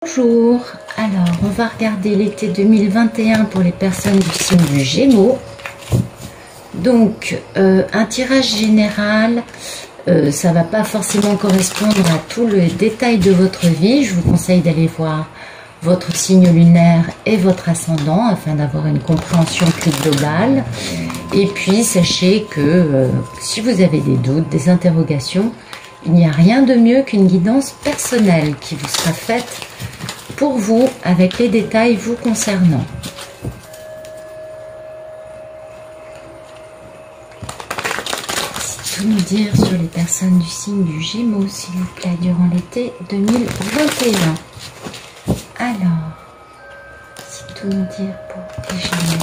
Bonjour, alors on va regarder l'été 2021 pour les personnes du signe du Gémeaux. Donc un tirage général, ça va pas forcément correspondre à tout le détail de votre vie. Je vous conseille d'aller voir votre signe lunaire et votre ascendant afin d'avoir une compréhension plus globale. Et puis sachez que si vous avez des doutes, des interrogations, il n'y a rien de mieux qu'une guidance personnelle qui vous sera faite pour vous avec les détails vous concernant. Tout nous dire sur les personnes du signe du Gémeaux, s'il vous plaît, durant l'été 2021. Alors, si tout nous dire pour les Gémeaux.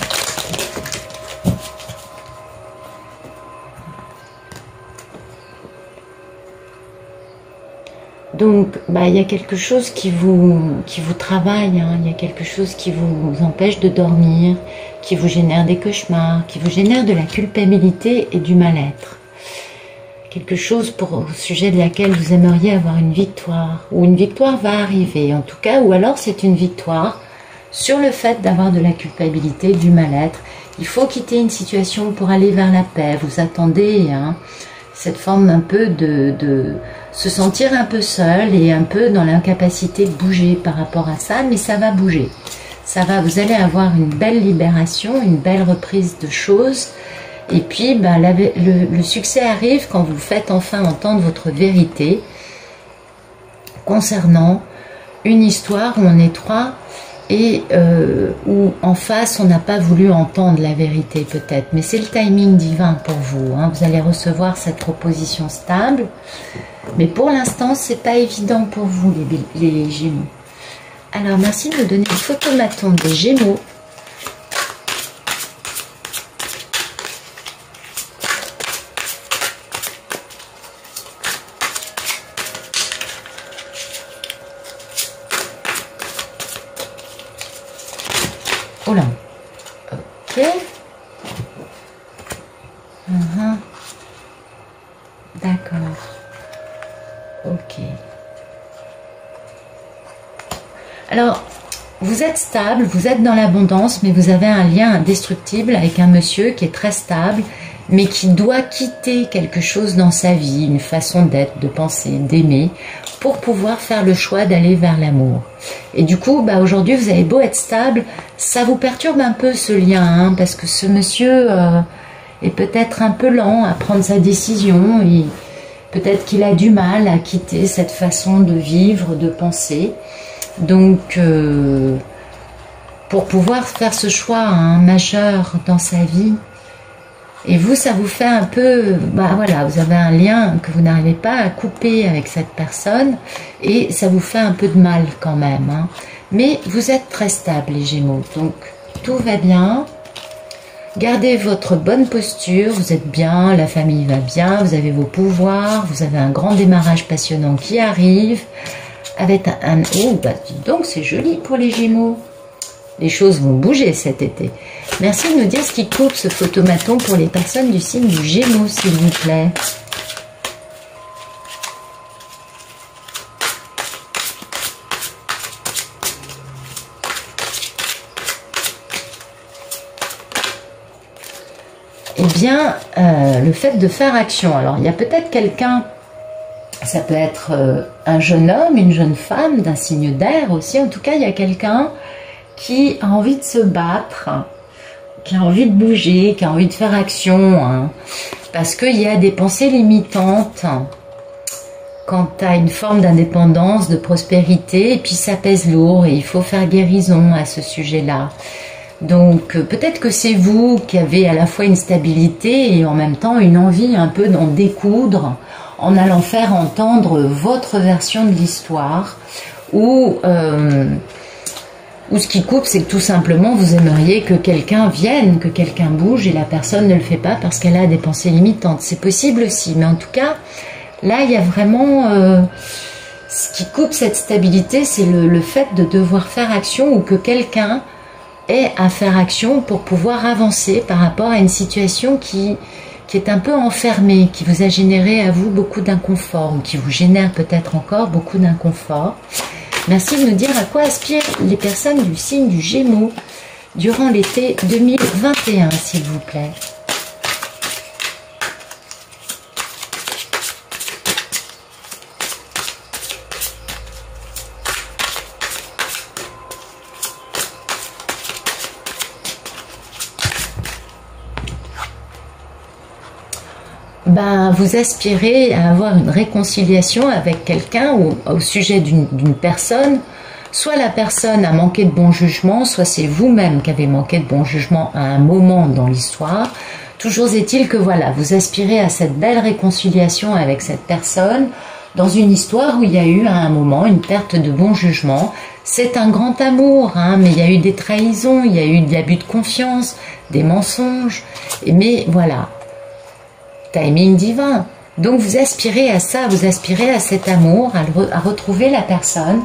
Donc, il y a quelque chose qui vous travaille, hein. Il y a quelque chose qui vous empêche de dormir, qui vous génère des cauchemars, qui vous génère de la culpabilité et du mal-être. Quelque chose au sujet de laquelle vous aimeriez avoir une victoire, ou une victoire va arriver en tout cas, ou alors c'est une victoire sur le fait d'avoir de la culpabilité, du mal-être. Il faut quitter une situation pour aller vers la paix. Vous attendez, hein, cette forme un peu de se sentir un peu seul et un peu dans l'incapacité de bouger par rapport à ça, mais ça va bouger. Vous allez avoir une belle libération, une belle reprise de choses. Et puis, le succès arrive quand vous faites enfin entendre votre vérité concernant une histoire où on est trois et où en face on n'a pas voulu entendre la vérité peut-être. Mais c'est le timing divin pour vous, hein. Vous allez recevoir cette proposition stable. Mais pour l'instant, c'est pas évident pour vous les Gémeaux. Alors, merci de me donner une photomaton des Gémeaux. Oh là. Ok. D'accord. Ok. Alors, vous êtes stable, vous êtes dans l'abondance, mais vous avez un lien indestructible avec un monsieur qui est très stable, mais qui doit quitter quelque chose dans sa vie, une façon d'être, de penser, d'aimer, pour pouvoir faire le choix d'aller vers l'amour. Et du coup, aujourd'hui, vous avez beau être stable, ça vous perturbe un peu ce lien, hein, parce que ce monsieur est peut-être un peu lent à prendre sa décision, et peut-être qu'il a du mal à quitter cette façon de vivre, de penser. Donc, pour pouvoir faire ce choix, hein, majeur dans sa vie, et vous, ça vous fait un peu, voilà, vous avez un lien que vous n'arrivez pas à couper avec cette personne, et ça vous fait un peu de mal quand même, hein. Mais vous êtes très stable, les Gémeaux, donc tout va bien. Gardez votre bonne posture, vous êtes bien, la famille va bien, vous avez vos pouvoirs, vous avez un grand démarrage passionnant qui arrive, avec oh, dis donc, c'est joli pour les Gémeaux. Les choses vont bouger cet été. Merci de nous dire ce qui coupe ce photomaton pour les personnes du signe du Gémeaux, s'il vous plaît. Eh bien, le fait de faire action. Alors, il y a peut-être quelqu'un, ça peut être un jeune homme, une jeune femme, d'un signe d'air aussi. En tout cas, il y a quelqu'un qui a envie de se battre, qui a envie de bouger, qui a envie de faire action, hein, parce qu'il y a des pensées limitantes quant à une forme d'indépendance, de prospérité, et puis ça pèse lourd, et il faut faire guérison à ce sujet-là. Donc peut-être que c'est vous qui avez à la fois une stabilité et en même temps une envie un peu d'en découdre, en allant faire entendre votre version de l'histoire, ou ce qui coupe, c'est que tout simplement vous aimeriez que quelqu'un vienne, que quelqu'un bouge, et la personne ne le fait pas parce qu'elle a des pensées limitantes. C'est possible aussi, mais en tout cas, là il y a vraiment ce qui coupe cette stabilité, c'est le fait de devoir faire action, ou que quelqu'un ait à faire action pour pouvoir avancer par rapport à une situation qui est un peu enfermée, qui vous a généré à vous beaucoup d'inconfort, ou qui vous génère peut-être encore beaucoup d'inconfort. Merci de nous dire à quoi aspirent les personnes du signe du Gémeaux durant l'été 2021, s'il vous plaît. Ben, vous aspirez à avoir une réconciliation avec quelqu'un ou au sujet d'une personne. Soit la personne a manqué de bon jugement, soit c'est vous-même qui avez manqué de bon jugement à un moment dans l'histoire. Toujours est-il que voilà, vous aspirez à cette belle réconciliation avec cette personne dans une histoire où il y a eu à un moment une perte de bon jugement. C'est un grand amour, hein, mais il y a eu des trahisons, il y a eu de l'abus de confiance, des mensonges. Mais voilà, timing divin. Donc vous aspirez à ça, vous aspirez à cet amour, à retrouver la personne.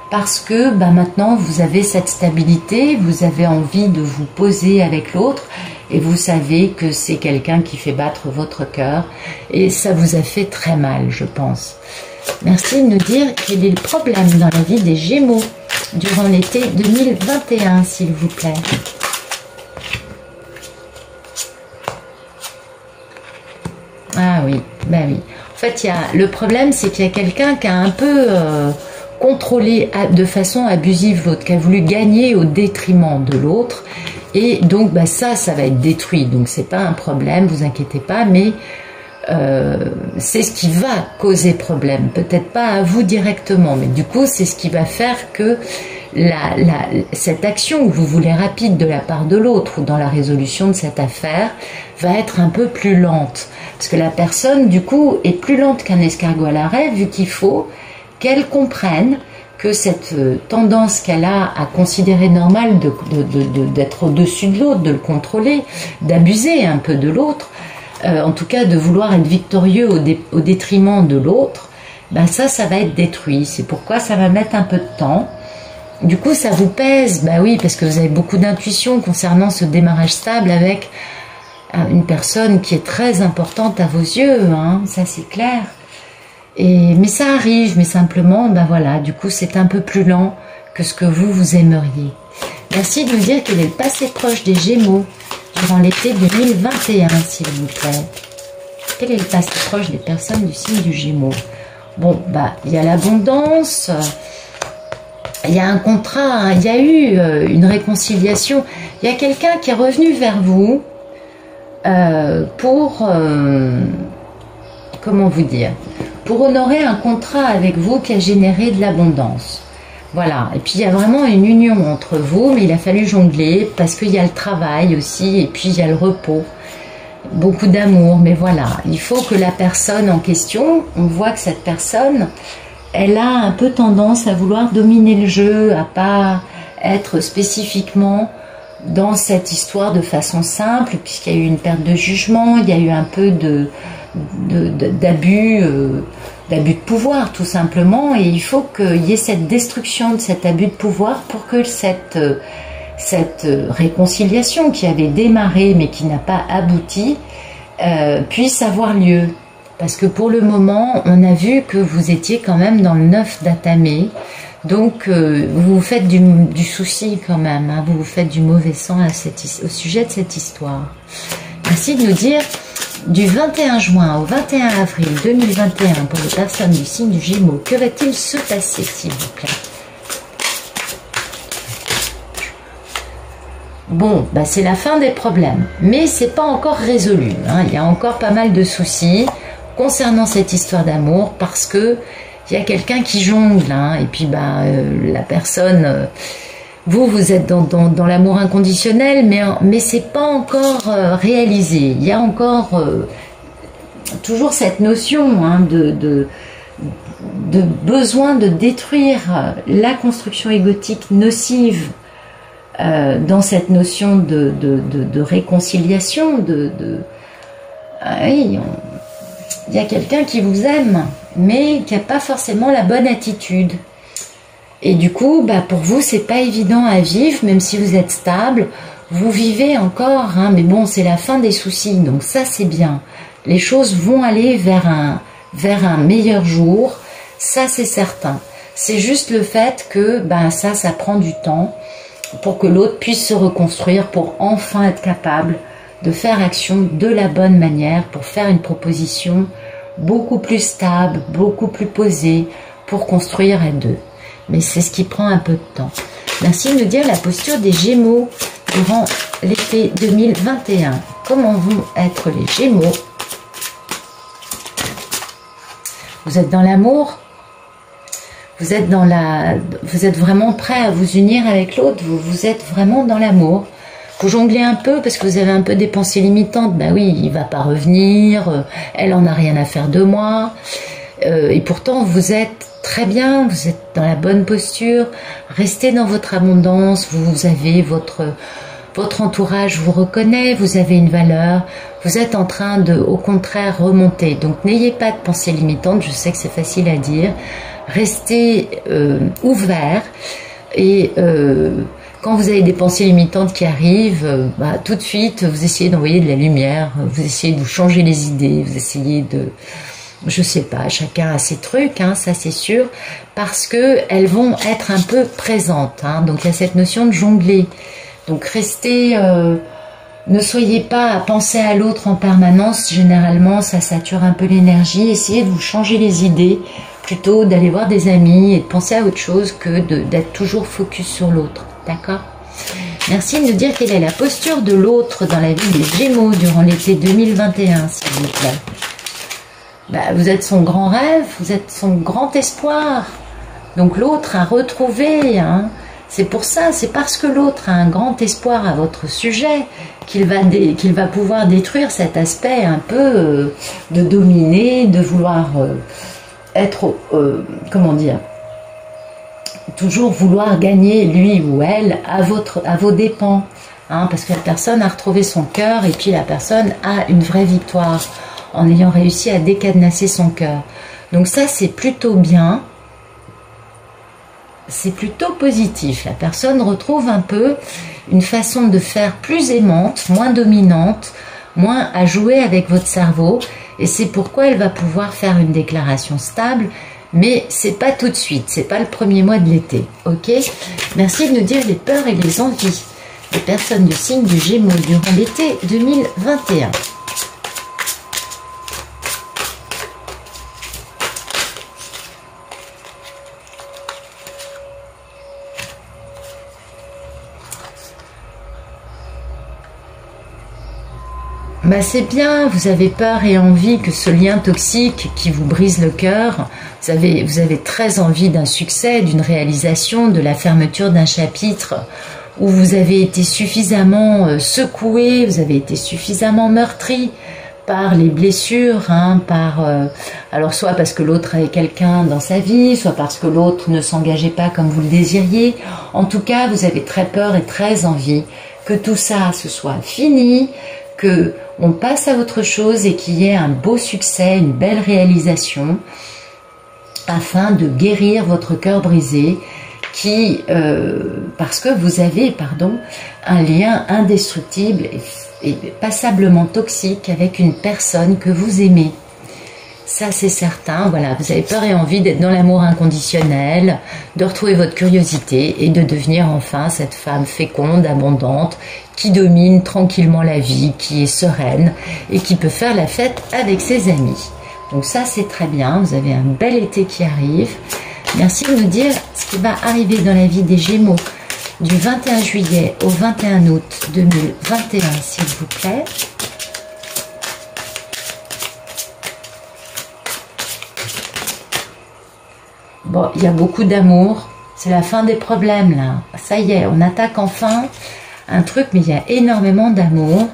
Parce que maintenant vous avez cette stabilité, vous avez envie de vous poser avec l'autre et vous savez que c'est quelqu'un qui fait battre votre cœur et ça vous a fait très mal, je pense. Merci de nous dire quel est le problème dans la vie des Gémeaux durant l'été 2021, s'il vous plaît. Ah oui, ben oui. En fait, le problème, c'est qu'il y a quelqu'un qui a un peu contrôlé de façon abusive l'autre, qui a voulu gagner au détriment de l'autre. Et donc, ça va être détruit. Donc, c'est pas un problème, vous inquiétez pas, mais c'est ce qui va causer problème. Peut-être pas à vous directement, mais du coup, c'est ce qui va faire que cette action que vous voulez rapide de la part de l'autre ou dans la résolution de cette affaire va être un peu plus lente. Parce que la personne, du coup, est plus lente qu'un escargot à l'arrêt, vu qu'il faut qu'elle comprenne que cette tendance qu'elle a à considérer normale d'être au-dessus de l'autre, de le contrôler, d'abuser un peu de l'autre, en tout cas de vouloir être victorieux au détriment de l'autre, ça va être détruit. C'est pourquoi ça va mettre un peu de temps. Du coup, ça vous pèse, oui, parce que vous avez beaucoup d'intuition concernant ce démarrage stable avec une personne qui est très importante à vos yeux, hein, ça c'est clair. Mais ça arrive, mais simplement, voilà, du coup c'est un peu plus lent que ce que vous aimeriez. Merci de nous dire quel est le passé proche des Gémeaux durant l'été 2021, s'il vous plaît. Quel est le passé proche des personnes du signe du Gémeaux? Bon, il y a l'abondance, il y a un contrat, il y a eu une réconciliation, il y a quelqu'un qui est revenu vers vous pour, comment vous dire, pour honorer un contrat avec vous qui a généré de l'abondance. Voilà, et puis il y a vraiment une union entre vous, mais il a fallu jongler parce qu'il y a le travail aussi, et puis il y a le repos, beaucoup d'amour, mais voilà, il faut que la personne en question, on voit que cette personne, elle a un peu tendance à vouloir dominer le jeu, à pas être spécifiquement dans cette histoire de façon simple, puisqu'il y a eu une perte de jugement, il y a eu un peu d'abus de pouvoir tout simplement, et il faut qu'il y ait cette destruction de cet abus de pouvoir pour que cette réconciliation qui avait démarré mais qui n'a pas abouti puisse avoir lieu. Parce que pour le moment, on a vu que vous étiez quand même dans le 9 d'Atamé, donc vous vous faites du souci quand même, hein, vous vous faites du mauvais sang au sujet de cette histoire. Merci de nous dire du 21 juin au 21 avril 2021 pour les personnes du signe du Gémeaux, que va-t-il se passer, s'il vous plaît? Bon, c'est la fin des problèmes, mais c'est pas encore résolu, hein. Il y a encore pas mal de soucis concernant cette histoire d'amour, parce que il y a quelqu'un qui jongle, hein, et puis la personne, vous êtes dans l'amour inconditionnel, mais c'est pas encore réalisé. Il y a encore toujours cette notion, hein, de besoin de détruire la construction égotique nocive dans cette notion de réconciliation, oui, il y a quelqu'un qui vous aime, mais qui n'a pas forcément la bonne attitude. Et du coup, pour vous, c'est pas évident à vivre, même si vous êtes stable. Vous vivez encore, hein, mais bon, c'est la fin des soucis, donc ça, c'est bien. Les choses vont aller vers un meilleur jour, ça, c'est certain. C'est juste le fait que ben, ça prend du temps pour que l'autre puisse se reconstruire, pour enfin être capable de faire action de la bonne manière, pour faire une proposition beaucoup plus stable, beaucoup plus posée, pour construire à deux. Mais c'est ce qui prend un peu de temps. Merci de nous dire la posture des Gémeaux durant l'été 2021. Comment vont être les Gémeaux? Vous êtes dans l'amour? Vous êtes vraiment prêt à vous unir avec l'autre, vous êtes vraiment dans l'amour. Vous jonglez un peu parce que vous avez un peu des pensées limitantes. Ben oui, il va pas revenir, elle en a rien à faire de moi. Et pourtant, vous êtes très bien, vous êtes dans la bonne posture. Restez dans votre abondance, vous avez votre entourage vous reconnaît, vous avez une valeur. Vous êtes en train de, au contraire, remonter. Donc n'ayez pas de pensées limitantes, je sais que c'est facile à dire. Restez ouvert et quand vous avez des pensées limitantes qui arrivent, tout de suite vous essayez d'envoyer de la lumière, vous essayez de vous changer les idées, vous essayez de, je sais pas, chacun a ses trucs, hein, ça c'est sûr, parce que elles vont être un peu présentes, hein, donc il y a cette notion de jongler. Donc restez, ne soyez pas à penser à l'autre en permanence, généralement ça sature un peu l'énergie, essayez de vous changer les idées, plutôt d'aller voir des amis et de penser à autre chose que d'être toujours focus sur l'autre. D'accord? Merci de nous dire quelle est la posture de l'autre dans la vie des Gémeaux durant l'été 2021, s'il vous plaît. Vous êtes son grand rêve, vous êtes son grand espoir. Donc l'autre a retrouvé, hein, c'est pour ça, c'est parce que l'autre a un grand espoir à votre sujet qu'il va pouvoir détruire cet aspect un peu de dominer, de vouloir... être, comment dire, toujours vouloir gagner lui ou elle à vos dépens, hein, parce que la personne a retrouvé son cœur et puis la personne a une vraie victoire en ayant réussi à décadenasser son cœur. Donc ça c'est plutôt bien, c'est plutôt positif. La personne retrouve un peu une façon de faire plus aimante, moins dominante, moins à jouer avec votre cerveau. Et c'est pourquoi elle va pouvoir faire une déclaration stable, mais c'est pas tout de suite, c'est pas le premier mois de l'été, ok? Merci de nous dire les peurs et les envies des personnes du signe du Gémeaux durant l'été 2021. C'est bien, vous avez peur et envie que ce lien toxique qui vous brise le cœur, vous avez très envie d'un succès, d'une réalisation, de la fermeture d'un chapitre où vous avez été suffisamment secoué, vous avez été suffisamment meurtri par les blessures, hein, alors soit parce que l'autre avait quelqu'un dans sa vie, soit parce que l'autre ne s'engageait pas comme vous le désiriez. En tout cas, vous avez très peur et très envie que tout ça se soit fini, que on passe à autre chose et qu'il y ait un beau succès, une belle réalisation, afin de guérir votre cœur brisé, parce que vous avez, un lien indestructible et passablement toxique avec une personne que vous aimez. Ça c'est certain, voilà, vous avez peur et envie d'être dans l'amour inconditionnel, de retrouver votre curiosité et de devenir enfin cette femme féconde, abondante, qui domine tranquillement la vie, qui est sereine et qui peut faire la fête avec ses amis. Donc ça c'est très bien, vous avez un bel été qui arrive. Merci de nous dire ce qui va arriver dans la vie des Gémeaux du 21 juillet au 21 août 2021, s'il vous plaît. Bon, il y a beaucoup d'amour, c'est la fin des problèmes là. Ça y est, on attaque enfin un truc, mais il y a énormément d'amour.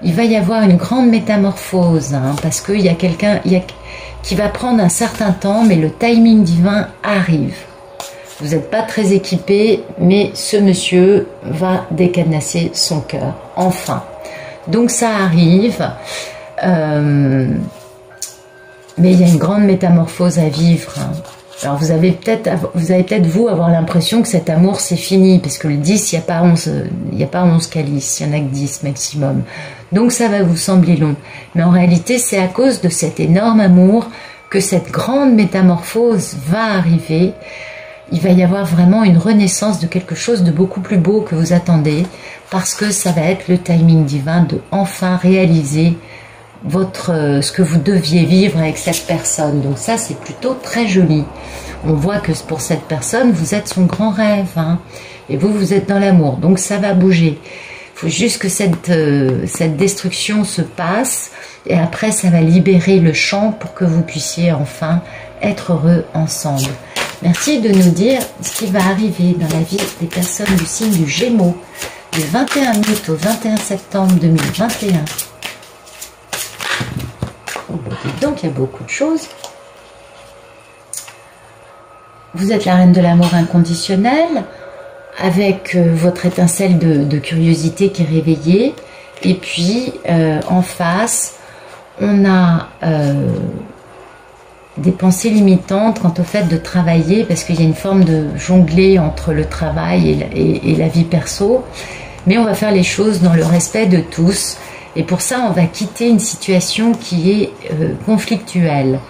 Il va y avoir une grande métamorphose, hein, parce qu'il y a quelqu'un qui va prendre un certain temps, mais le timing divin arrive. Vous n'êtes pas très équipé, mais ce monsieur va décadenasser son cœur, enfin. Donc ça arrive, mais il y a une grande métamorphose à vivre, hein. Alors vous allez peut-être vous avoir l'impression que cet amour c'est fini, parce que le 10, il n'y a pas 11 calices, il n'y en a que 10 maximum. Donc ça va vous sembler long. Mais en réalité, c'est à cause de cet énorme amour que cette grande métamorphose va arriver, il va y avoir vraiment une renaissance de quelque chose de beaucoup plus beau que vous attendez, parce que ça va être le timing divin de enfin réaliser ce que vous deviez vivre avec cette personne. Donc ça, c'est plutôt très joli. On voit que pour cette personne, vous êtes son grand rêve, hein, et vous êtes dans l'amour, donc ça va bouger. Il faut juste que cette destruction se passe, et après ça va libérer le champ pour que vous puissiez enfin être heureux ensemble. Merci de nous dire ce qui va arriver dans la vie des personnes du signe du Gémeaux, du 21 août au 21 septembre 2021. Donc il y a beaucoup de choses. Vous êtes la reine de l'amour inconditionnel, avec votre étincelle de curiosité qui est réveillée. Et puis en face, on a des pensées limitantes quant au fait de travailler, parce qu'il y a une forme de jongler entre le travail et la vie perso. Mais on va faire les choses dans le respect de tous. Et pour ça, on va quitter une situation qui est conflictuelle.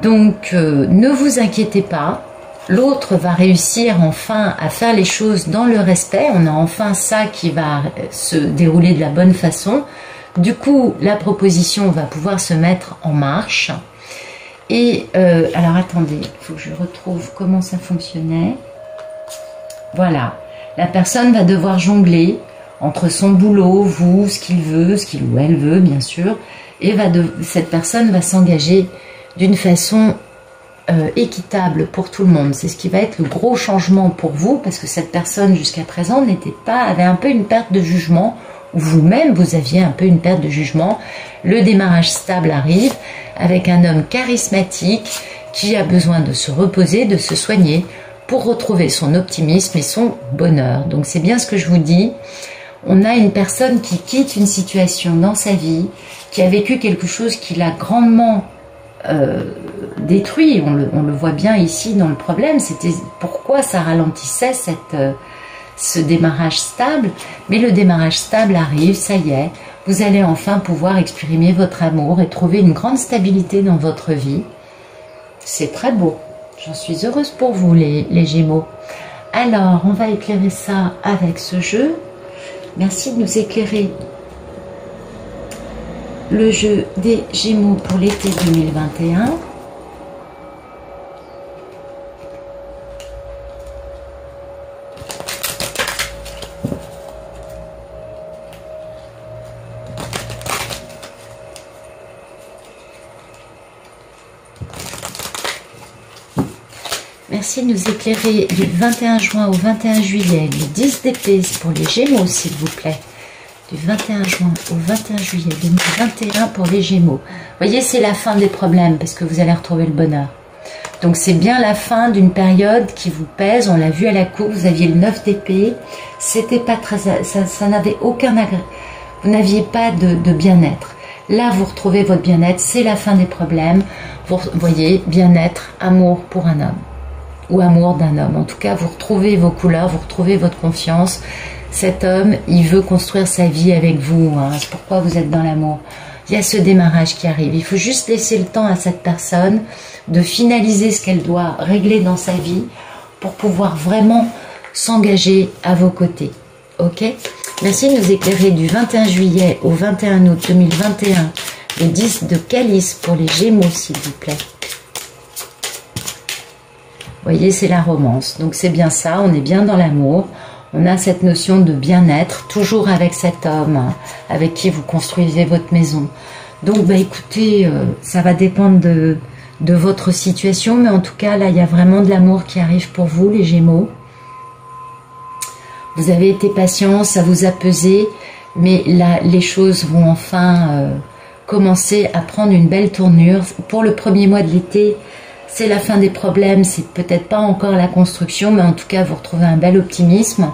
Donc, ne vous inquiétez pas. L'autre va réussir enfin à faire les choses dans le respect. On a enfin ça qui va se dérouler de la bonne façon. Du coup, la proposition va pouvoir se mettre en marche. Et, alors attendez, il faut que je retrouve comment ça fonctionnait. Voilà. La personne va devoir jongler entre son boulot, vous, ce qu'il veut, ce qu'il ou elle veut, bien sûr, et cette personne va s'engager d'une façon équitable pour tout le monde. C'est ce qui va être le gros changement pour vous, parce que cette personne, jusqu'à présent, avait un peu une perte de jugement, ou vous-même, vous aviez un peu une perte de jugement. Le démarrage stable arrive, avec un homme charismatique, qui a besoin de se reposer, de se soigner, pour retrouver son optimisme et son bonheur. Donc c'est bien ce que je vous dis. On a une personne qui quitte une situation dans sa vie, qui a vécu quelque chose qui l'a grandement détruit. On le voit bien ici dans le problème. C'était pourquoi ça ralentissait ce démarrage stable. Mais le démarrage stable arrive, ça y est. Vous allez enfin pouvoir exprimer votre amour et trouver une grande stabilité dans votre vie. C'est très beau. J'en suis heureuse pour vous, les Gémeaux. Alors, on va éclairer ça avec ce jeu. Merci de nous éclairer le jeu des Gémeaux pour l'été 2021. Merci de nous éclairer du 21 juin au 21 juillet, les 10 d'épée pour les Gémeaux, s'il vous plaît. Du 21 juin au 21 juillet 2021 pour les Gémeaux. Vous voyez, c'est la fin des problèmes, parce que vous allez retrouver le bonheur. Donc c'est bien la fin d'une période qui vous pèse. On l'a vu à la coupe, vous aviez le 9 d'épée. C'était pas très, ça n'avait aucun agrès. Vous n'aviez pas de bien-être. Là, vous retrouvez votre bien-être, c'est la fin des problèmes. Vous voyez, bien-être, amour pour un homme. Ou amour d'un homme. En tout cas, vous retrouvez vos couleurs, vous retrouvez votre confiance. Cet homme, il veut construire sa vie avec vous. Hein. C'est pourquoi vous êtes dans l'amour. Il y a ce démarrage qui arrive. Il faut juste laisser le temps à cette personne de finaliser ce qu'elle doit régler dans sa vie pour pouvoir vraiment s'engager à vos côtés. Ok? Merci de nous éclairer du 21 juillet au 21 août 2021 les 10 de calice pour les Gémeaux, s'il vous plaît. Vous voyez, c'est la romance. Donc c'est bien ça, on est bien dans l'amour. On a cette notion de bien-être, toujours avec cet homme, hein, avec qui vous construisez votre maison. Donc, bah, écoutez, ça va dépendre de votre situation, mais en tout cas, là, il y a vraiment de l'amour qui arrive pour vous, les Gémeaux. Vous avez été patient, ça vous a pesé, mais là, les choses vont enfin commencer à prendre une belle tournure. Pour le premier mois de l'été, c'est la fin des problèmes, c'est peut-être pas encore la construction, mais en tout cas, vous retrouvez un bel optimisme.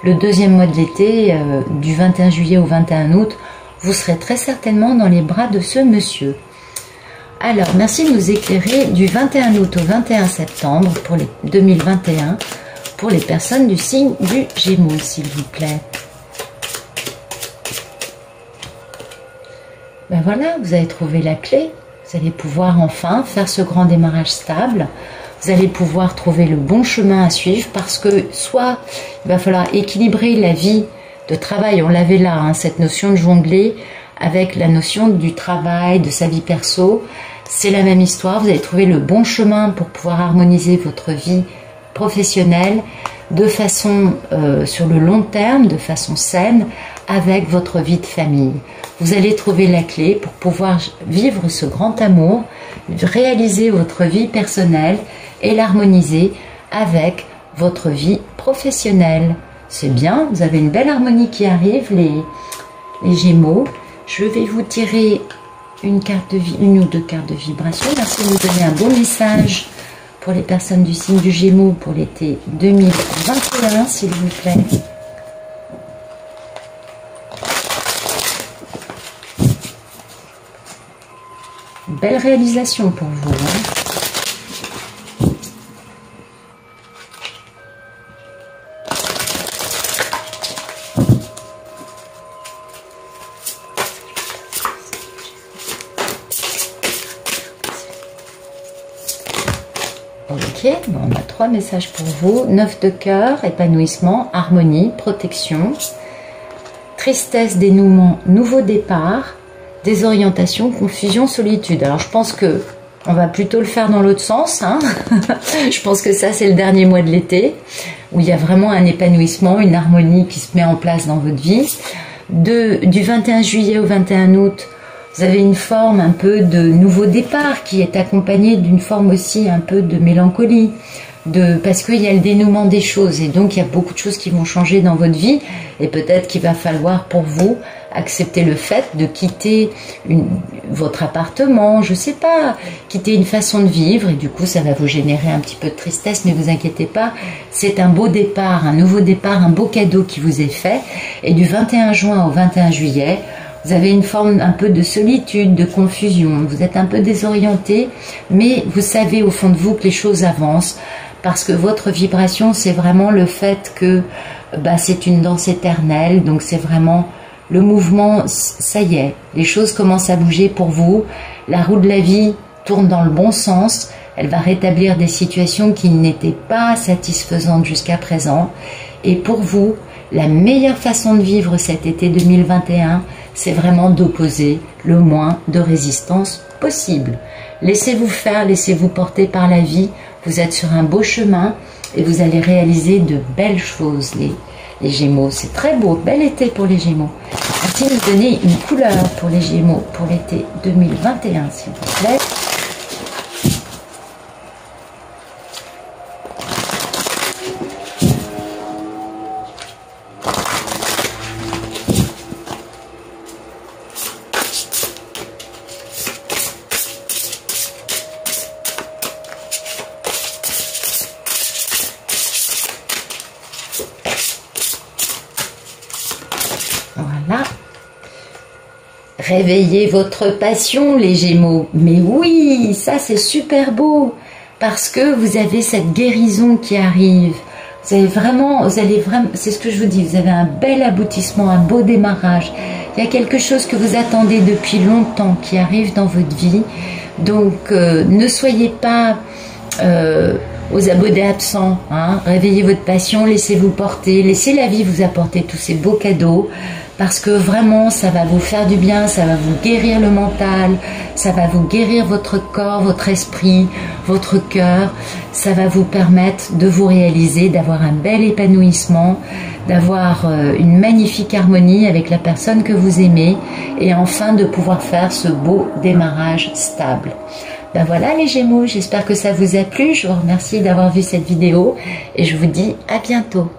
Le deuxième mois de l'été, du 21 juillet au 21 août, vous serez très certainement dans les bras de ce monsieur. Alors, merci de nous éclairer du 21 août au 21 septembre pour les 2021, pour les personnes du signe du Gémeaux, s'il vous plaît. Ben voilà, vous avez trouvé la clé. Vous allez pouvoir enfin faire ce grand démarrage stable. vous allez pouvoir trouver le bon chemin à suivre parce que soit il va falloir équilibrer la vie de travail, on l'avait là, hein, cette notion de jongler avec la notion du travail, de sa vie perso, c'est la même histoire, vous allez trouver le bon chemin pour pouvoir harmoniser votre vie professionnelle de façon sur le long terme, de façon saine, avec votre vie de famille. Vous allez trouver la clé pour pouvoir vivre ce grand amour, réaliser votre vie personnelle et l'harmoniser avec votre vie professionnelle. C'est bien, vous avez une belle harmonie qui arrive, les Gémeaux. Je vais vous tirer une ou deux cartes de vibration. Merci de nous donner un bon message pour les personnes du signe du Gémeaux pour l'été 2021, s'il vous plaît. Belle réalisation pour vous. Hein. Ok, bon, on a 3 messages pour vous. 9 de cœur, épanouissement, harmonie, protection, tristesse, dénouement, nouveau départ, désorientation, confusion, solitude. Alors je pense que on va plutôt le faire dans l'autre sens. Hein. Je pense que ça c'est le dernier mois de l'été où il y a vraiment un épanouissement, une harmonie qui se met en place dans votre vie. Du 21 juillet au 21 août, vous avez une forme un peu de nouveau départ qui est accompagnée d'une forme aussi un peu de mélancolie, parce qu'il y a le dénouement des choses et donc il y a beaucoup de choses qui vont changer dans votre vie et peut-être qu'il va falloir pour vous accepter le fait de quitter votre appartement, je sais pas, quitter une façon de vivre et du coup ça va vous générer un petit peu de tristesse, mais vous inquiétez pas, c'est un beau départ, un nouveau départ, un beau cadeau qui vous est fait et du 21 juin au 21 juillet, vous avez une forme un peu de solitude, de confusion, vous êtes un peu désorienté, mais vous savez au fond de vous que les choses avancent parce que votre vibration c'est vraiment le fait que c'est une danse éternelle, donc c'est vraiment le mouvement, ça y est, les choses commencent à bouger pour vous, la roue de la vie tourne dans le bon sens, elle va rétablir des situations qui n'étaient pas satisfaisantes jusqu'à présent et pour vous, la meilleure façon de vivre cet été 2021, c'est vraiment d'opposer le moins de résistance possible. Laissez-vous faire, laissez-vous porter par la vie, vous êtes sur un beau chemin et vous allez réaliser de belles choses, les Gémeaux. C'est très beau, bel été pour les Gémeaux. Merci de nous donner une couleur pour les Gémeaux pour l'été 2021, s'il vous plaît. Voilà. Réveillez votre passion, les Gémeaux. Mais oui, ça c'est super beau. Parce que vous avez cette guérison qui arrive. Vous allez vraiment, c'est ce que je vous dis, vous avez un bel aboutissement, un beau démarrage. Il y a quelque chose que vous attendez depuis longtemps qui arrive dans votre vie. Donc, ne soyez pas aux abonnés absents. Hein. Réveillez votre passion, laissez-vous porter, laissez la vie vous apporter tous ces beaux cadeaux. Parce que vraiment, ça va vous faire du bien, ça va vous guérir le mental, ça va vous guérir votre corps, votre esprit, votre cœur. Ça va vous permettre de vous réaliser, d'avoir un bel épanouissement, d'avoir une magnifique harmonie avec la personne que vous aimez et enfin de pouvoir faire ce beau démarrage stable. Ben voilà les Gémeaux, j'espère que ça vous a plu. Je vous remercie d'avoir vu cette vidéo et je vous dis à bientôt.